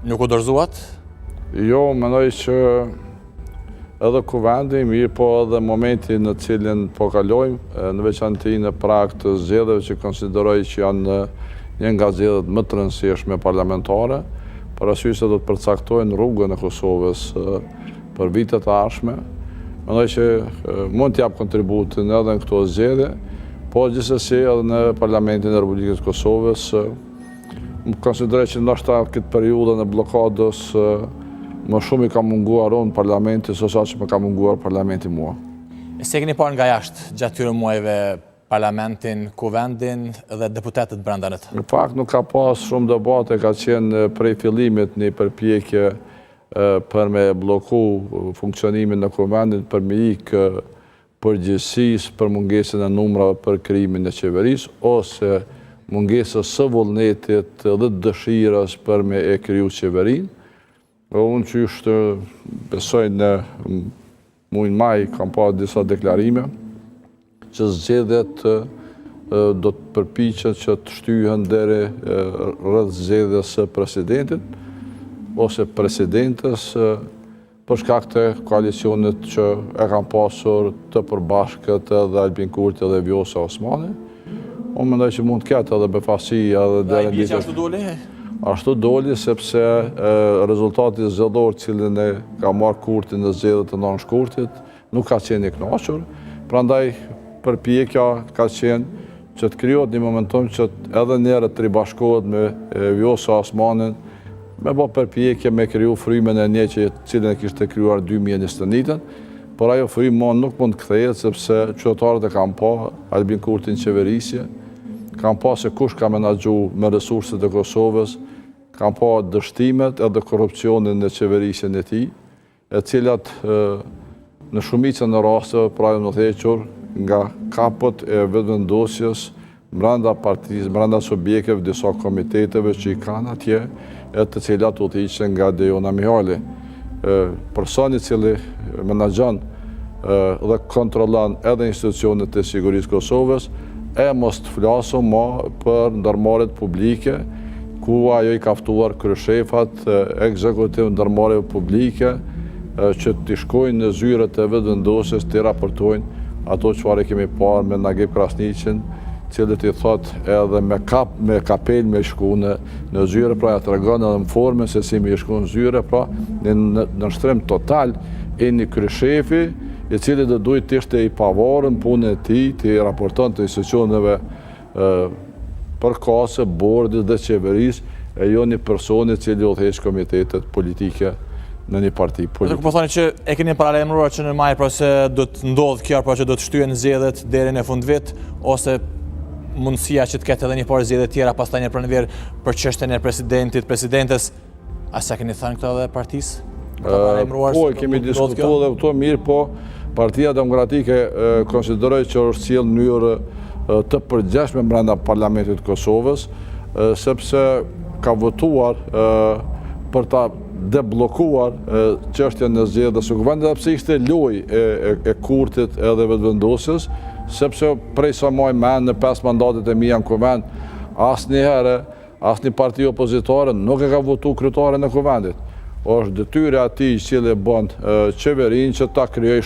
Nuk u dorëzuat? Jo, mendoj që edhe kuvendi, mirë po edhe momenti në cilin po kalojmë, në veçanti në prag të zgjedhjeve që konsideroj që janë një nga zgjedhjet më të rëndësishme parlamentare, parasysh se do të përcaktojnë rrugën e Kosovës për vitet e ardhshme. Mendoj që mund të jap kontributin edhe në këto zgjedhje, po gjithsesi edhe në Parlamentin e Republikës së Kosovës. Konsideroj që ndoshta këtë periudhën e blokadës më shumë i ka munguar unë parlamenti, se sa që më ka munguar parlamenti mua. Se keni parë nga jashtë gjatë këtyre muajve parlamentin, kuvendin dhe deputetët brenda në të? Në fakt nuk ka pas shumë debate, ka qenë prej fillimit një përpjekje për me bloku funksionimin në kuvendin, për me ikë përgjegjësisë për mungesën e numrave për krijimin e qeverisë, ose mungesës së vullnetit dhe dëshirës për me e kriju qeverinë. Unë që ishte besoj në muajin maj kam pa disa deklarime që zgjedhjet do të përpiqen që të shtyhen deri rreth zgjedhjes së presidentit ose presidentes për shkak të koalicionit që e kanë pasur të përbashkët edhe Albin Kurti dhe Vjosa Osmani. Unë mendoj që mund të ketë edhe befasi edhe deri në ditë. Ashtu doli? Ashtu doli sepse rezultati zgjedhor cilin e ka marrë Kurti në zgjedhjet e nënshkurtit nuk ka qenë i kënaqur. Prandaj përpjekja ka qenë që të krijohet një momentum që edhe njëra të ribashkohet me Vjosa Osmanin, me bë përpjekje me kriju frymën e një cilën e kishte krijuar 2021, por ajo frymë nuk mund të kthehet sepse qytetarët e kanë pa Albin Kurtin qeverisje, kanë pa se kush ka menaxhu me resurset e Kosovës, kanë pa dështimet edhe korrupsionin në qeverisjen e tij, e cilat në shumicën e rasteve pranë të hequr nga kapët e vetëvendosjes brenda partisë, brenda subjekteve, disa komiteteve që i kanë atje, e të cilat udhëhiqen nga Dejona Mihali. Personi i cili menaxhon dhe kontrollon edhe institucionet e sigurisë Kosovës, e mos të flasim më për ndërmarrjet publike, ku ajo i ka ftuar kryeshefat ekzekutiv ndërmarrjeve publike që të shkojnë në zyret e vetëvendosjes të raportojnë ato çfarë kemi parë me Nagib Krasniqin, cilët i thot edhe me kapel me shku në zyre, pra ja tregon edhe në formën se si me shku në zyre, pra në shtrim total e një kryeshefi i cili do duhet të ishte i pavarur punën e tij, të raporton të institucioneve përkatëse, bordit dhe qeverisë, e jo një person i cili udhëheq komitetet politike në një parti politike. Po thoni që e keni paralajmëruar që në maj pra se do të ndodhë kjo, pra që do të shtyhen zgjedhjet deri në fund vit, ose mundësia që të ketë edhe një parë zgjedhje tjera pastaj në pranverë për çështjen e presidentit, presidentes, a sa keni thënë këto edhe partisë? Po, kemi diskutuar dhe këto mirë, po Partia Demokratike konsideroj që është sjellë në mënyrë të përgjithshme brenda Parlamentit të Kosovës, sepse ka votuar për ta deblokuar çështjen e zgjedhjes së kuvendit, edhe pse ishte lojë e Kurtit edhe vetëvendosjes, sepse prej sa më mend në 5 mandatet e mia në kuvend, asnjëherë asnjë parti opozitare nuk e ka votuar kryetaren e kuvendit. Është detyra e atij që bën qeverinë që ta krijojë